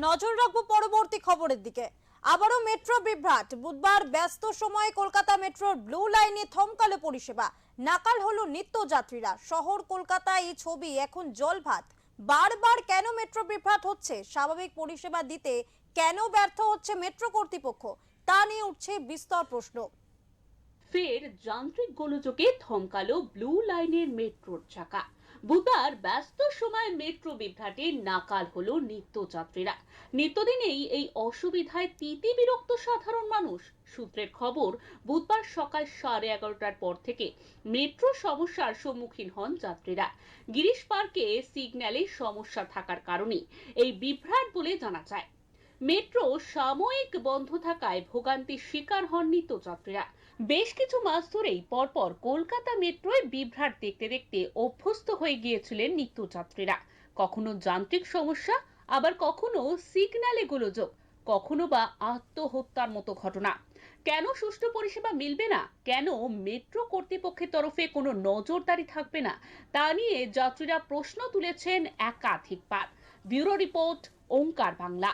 নজর রাখবো পরবর্তী খবরের দিকে। আবারও মেট্রো বিভ্রাট। বুধবার ব্যস্ত সময়ে কলকাতা মেট্রোর ব্লু লাইনে থমকালো পরিষেবা, নাকাল হলো নিত্যযাত্রীরা। শহর কলকাতায় এই ছবি এখন জলভাত। বারবার কেন মেট্রো বিভ্রাট হচ্ছে, স্বাভাবিক পরিষেবা দিতে কেন ব্যর্থ হচ্ছে মেট্রো কর্তৃপক্ষ, তা নিয়ে উঠছে বিস্তর প্রশ্ন। ফের যান্ত্রিক গোলযোগে থমকালো ব্লু লাইনের মেট্রোর চাকা। বুধবার ব্যস্ত সময় মেট্রো বিভ্রাটে নাকাল হলো নিত্যযাত্রীরা। নিত্যদিনেই এই অসুবিধায় বিরক্ত সাধারণ মানুষ। সূত্রের খবর, বুধবার সকাল 11:30টার পর থেকে মেট্রো সমস্যার সম্মুখীন হন যাত্রীরা। গিরিশ পার্কে সিগন্যালে সমস্যা থাকার কারণে এই বিভ্রাট বলে জানা যায়। মেট্রো সাময়িক বন্ধ থাকায় ভোগান্তির শিকার হন নিত্যযাত্রীরা। বেশ কিছু মাস ধরেই পরপর কলকাতা মেট্রোয় বিভ্রাট দেখতে দেখতে অভ্যস্ত হয়ে গিয়েছিলেন নিত্যযাত্রীরা। কখনো যান্ত্রিক সমস্যা, আবার কখনো সিগন্যালে গোলযোগ, কখনো বা আত্মহত্যার মতো ঘটনা। কেন সুষ্ঠু পরিষেবা মিলবে না, কেন মেট্রো কর্তৃপক্ষের তরফে কোনো নজরদারি থাকবে না, তা নিয়ে যাত্রীরা প্রশ্ন তুলেছেন একাধিকবার। ব্যুরো রিপোর্ট, ওঙ্কার বাংলা।